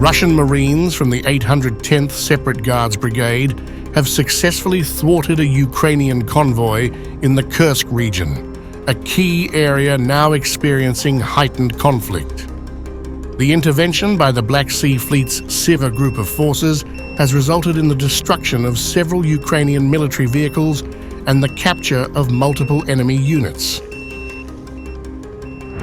Russian Marines from the 810th Separate Guards Brigade have successfully thwarted a Ukrainian convoy in the Kursk region, a key area now experiencing heightened conflict. The intervention by the Black Sea Fleet's Sever group of forces has resulted in the destruction of several Ukrainian military vehicles and the capture of multiple enemy units.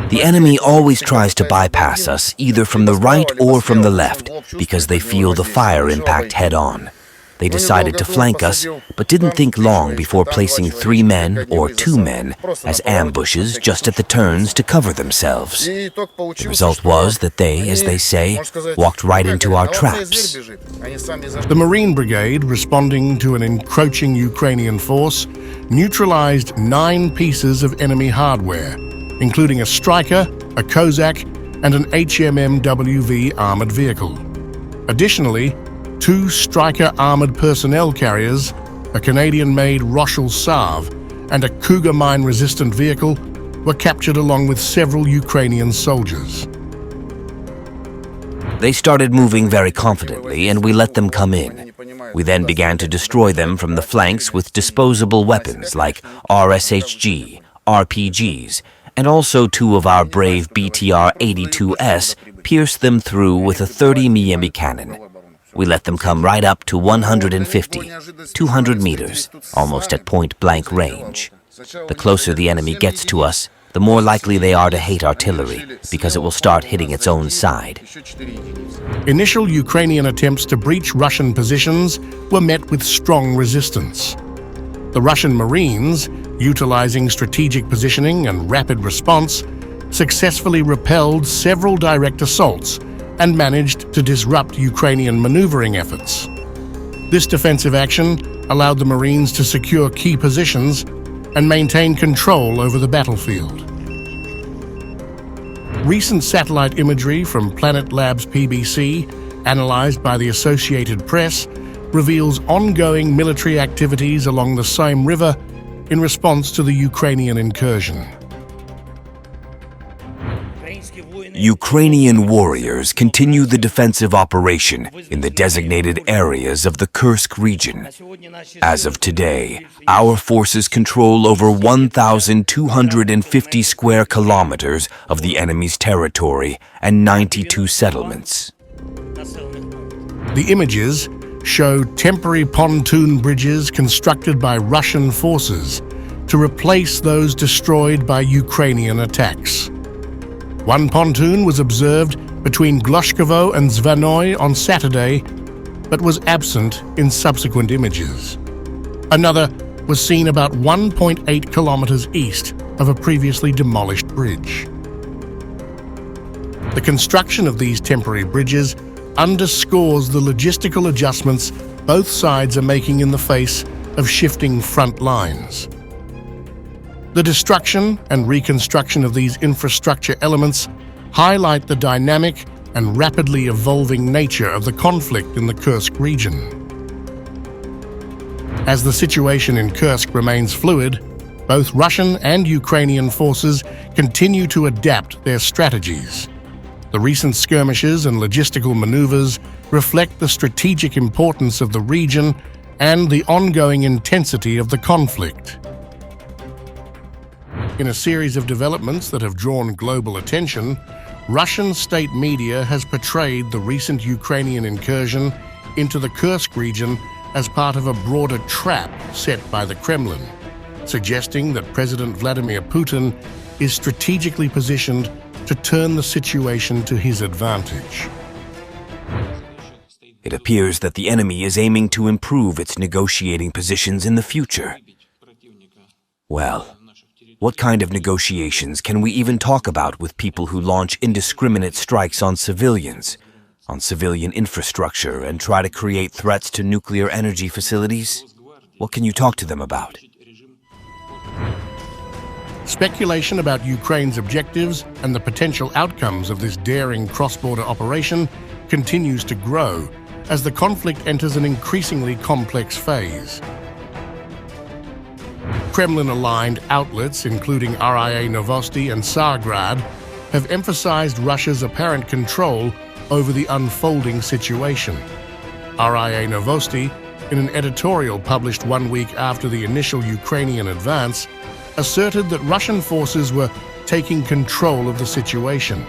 The enemy always tries to bypass us, either from the right or from the left, because they feel the fire impact head-on. They decided to flank us, but didn't think long before placing 3 men or 2 men as ambushes just at the turns to cover themselves. The result was that they, as they say, walked right into our traps. The Marine Brigade, responding to an encroaching Ukrainian force, neutralized 9 pieces of enemy hardware, including a Stryker, a Kursk, and an HMMWV armored vehicle. Additionally, 2 Stryker armored personnel carriers, a Canadian-made Rochelle Sarv, and a Cougar mine-resistant vehicle were captured along with several Ukrainian soldiers. They started moving very confidently, and we let them come in. We then began to destroy them from the flanks with disposable weapons like RSHG, RPGs, and also 2 of our brave BTR-82S pierced them through with a 30 mm cannon. We let them come right up to 150, 200 meters, almost at point-blank range. The closer the enemy gets to us, the more likely they are to hate artillery, because it will start hitting its own side. Initial Ukrainian attempts to breach Russian positions were met with strong resistance. The Russian Marines, utilizing strategic positioning and rapid response, successfully repelled several direct assaults and managed to disrupt Ukrainian maneuvering efforts. This defensive action allowed the Marines to secure key positions and maintain control over the battlefield. Recent satellite imagery from Planet Labs PBC, analyzed by the Associated Press, reveals ongoing military activities along the same river in response to the Ukrainian incursion. Ukrainian warriors continue the defensive operation in the designated areas of the Kursk region. As of today, our forces control over 1,250 square kilometers of the enemy's territory and 92 settlements. The images show temporary pontoon bridges constructed by Russian forces to replace those destroyed by Ukrainian attacks. One pontoon was observed between Glushkovo and Zvanoy on Saturday, but was absent in subsequent images. Another was seen about 1.8 kilometers east of a previously demolished bridge. The construction of these temporary bridges underscores the logistical adjustments both sides are making in the face of shifting front lines. The destruction and reconstruction of these infrastructure elements highlight the dynamic and rapidly evolving nature of the conflict in the Kursk region. As the situation in Kursk remains fluid, both Russian and Ukrainian forces continue to adapt their strategies. The recent skirmishes and logistical maneuvers reflect the strategic importance of the region and the ongoing intensity of the conflict. In a series of developments that have drawn global attention, Russian state media has portrayed the recent Ukrainian incursion into the Kursk region as part of a broader trap set by the Kremlin, suggesting that President Vladimir Putin is strategically positioned to turn the situation to his advantage. It appears that the enemy is aiming to improve its negotiating positions in the future. Well, what kind of negotiations can we even talk about with people who launch indiscriminate strikes on civilians, on civilian infrastructure, and try to create threats to nuclear energy facilities? What can you talk to them about? Speculation about Ukraine's objectives and the potential outcomes of this daring cross-border operation continues to grow as the conflict enters an increasingly complex phase. Kremlin-aligned outlets, including RIA Novosti and Tsargrad, have emphasized Russia's apparent control over the unfolding situation. RIA Novosti, in an editorial published 1 week after the initial Ukrainian advance, asserted that Russian forces were taking control of the situation.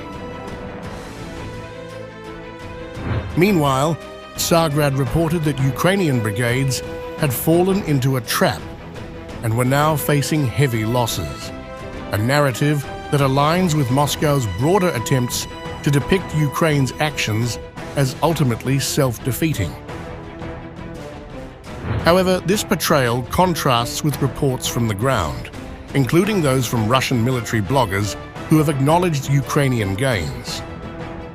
Meanwhile, Tsargrad reported that Ukrainian brigades had fallen into a trap and were now facing heavy losses, a narrative that aligns with Moscow's broader attempts to depict Ukraine's actions as ultimately self-defeating. However, this portrayal contrasts with reports from the ground, including those from Russian military bloggers who have acknowledged Ukrainian gains.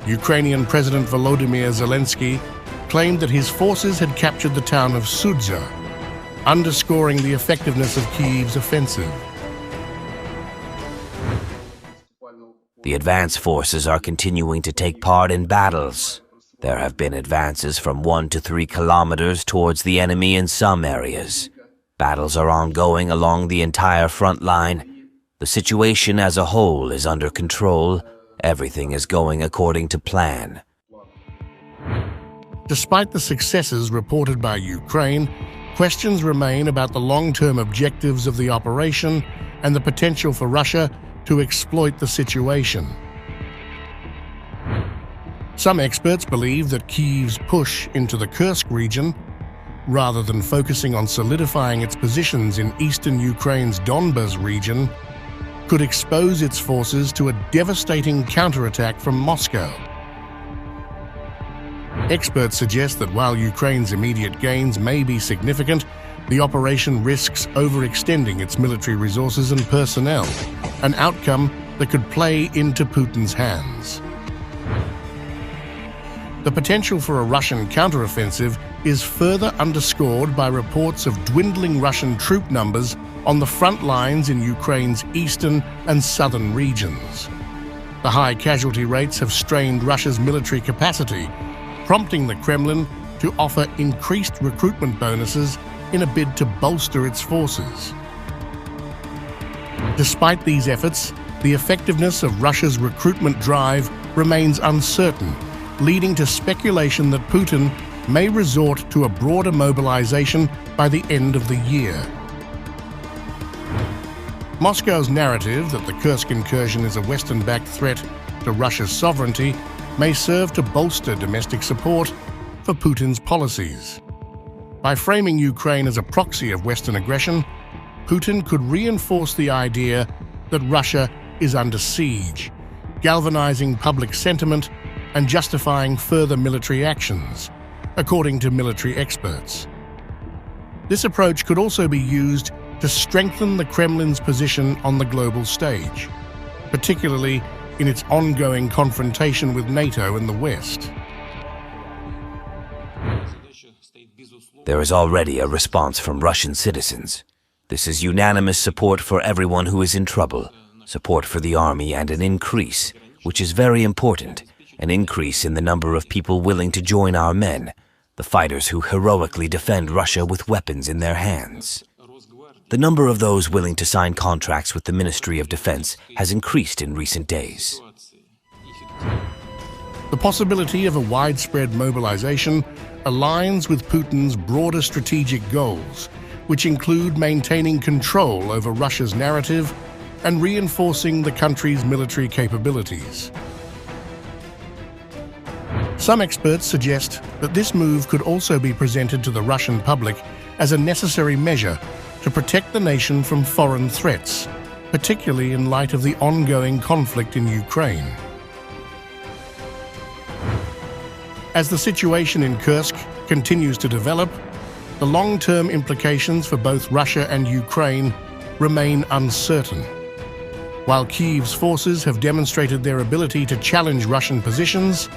Ukrainian President Volodymyr Zelenskyy claimed that his forces had captured the town of Sudza, underscoring the effectiveness of Kyiv's offensive. The advance forces are continuing to take part in battles. There have been advances from 1 to 3 kilometers towards the enemy in some areas. Battles are ongoing along the entire front line. The situation as a whole is under control. Everything is going according to plan. Despite the successes reported by Ukraine, questions remain about the long-term objectives of the operation and the potential for Russia to exploit the situation. Some experts believe that Kyiv's push into the Kursk region, rather than focusing on solidifying its positions in eastern Ukraine's Donbas region, could expose its forces to a devastating counterattack from Moscow. Experts suggest that while Ukraine's immediate gains may be significant, the operation risks overextending its military resources and personnel, an outcome that could play into Putin's hands. The potential for a Russian counteroffensive is further underscored by reports of dwindling Russian troop numbers on the front lines in Ukraine's eastern and southern regions. The high casualty rates have strained Russia's military capacity, prompting the Kremlin to offer increased recruitment bonuses in a bid to bolster its forces. Despite these efforts, the effectiveness of Russia's recruitment drive remains uncertain, leading to speculation that Putin may resort to a broader mobilization by the end of the year. Moscow's narrative that the Kursk incursion is a Western-backed threat to Russia's sovereignty may serve to bolster domestic support for Putin's policies. By framing Ukraine as a proxy of Western aggression, Putin could reinforce the idea that Russia is under siege, galvanizing public sentiment and justifying further military actions, according to military experts. This approach could also be used to strengthen the Kremlin's position on the global stage, particularly in its ongoing confrontation with NATO and the West. There is already a response from Russian citizens. This is unanimous support for everyone who is in trouble, support for the army, and an increase, which is very important, an increase in the number of people willing to join our men, the fighters who heroically defend Russia with weapons in their hands. The number of those willing to sign contracts with the Ministry of Defense has increased in recent days. The possibility of a widespread mobilization aligns with Putin's broader strategic goals, which include maintaining control over Russia's narrative and reinforcing the country's military capabilities. Some experts suggest that this move could also be presented to the Russian public as a necessary measure to protect the nation from foreign threats, particularly in light of the ongoing conflict in Ukraine. As the situation in Kursk continues to develop, the long-term implications for both Russia and Ukraine remain uncertain. While Kyiv's forces have demonstrated their ability to challenge Russian positions,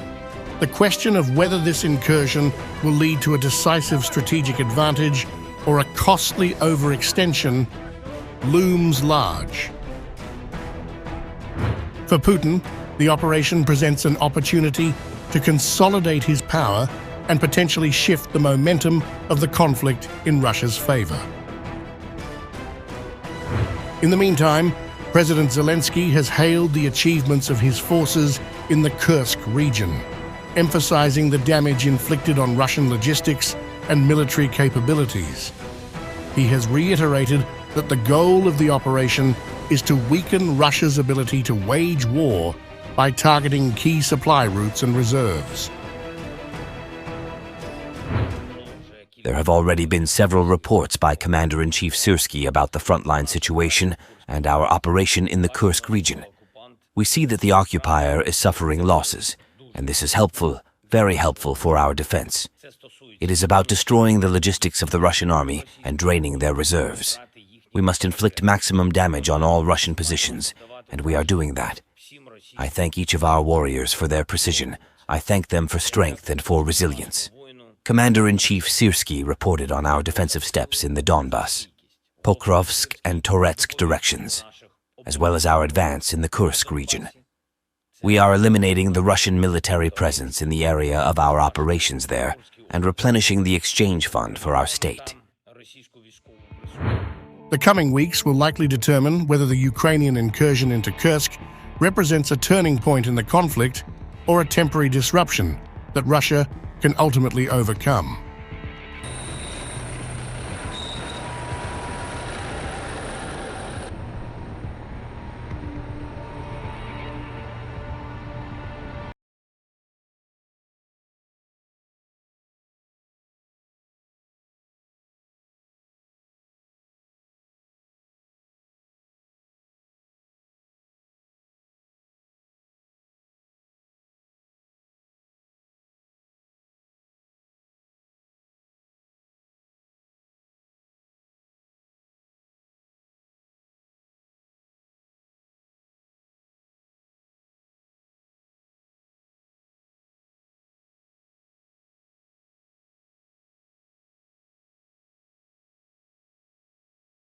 the question of whether this incursion will lead to a decisive strategic advantage or a costly overextension looms large. For Putin, the operation presents an opportunity to consolidate his power and potentially shift the momentum of the conflict in Russia's favor. In the meantime, President Zelenskyy has hailed the achievements of his forces in the Kursk region, emphasizing the damage inflicted on Russian logistics and military capabilities. He has reiterated that the goal of the operation is to weaken Russia's ability to wage war by targeting key supply routes and reserves. There have already been several reports by Commander-in-Chief Syrsky about the frontline situation and our operation in the Kursk region. We see that the occupier is suffering losses, and this is helpful, very helpful for our defense. It is about destroying the logistics of the Russian army and draining their reserves. We must inflict maximum damage on all Russian positions, and we are doing that. I thank each of our warriors for their precision. I thank them for strength and for resilience. Commander-in-Chief Syrsky reported on our defensive steps in the Donbas, Pokrovsk and Toretsk directions, as well as our advance in the Kursk region. We are eliminating the Russian military presence in the area of our operations there and replenishing the exchange fund for our state. The coming weeks will likely determine whether the Ukrainian incursion into Kursk represents a turning point in the conflict or a temporary disruption that Russia can ultimately overcome.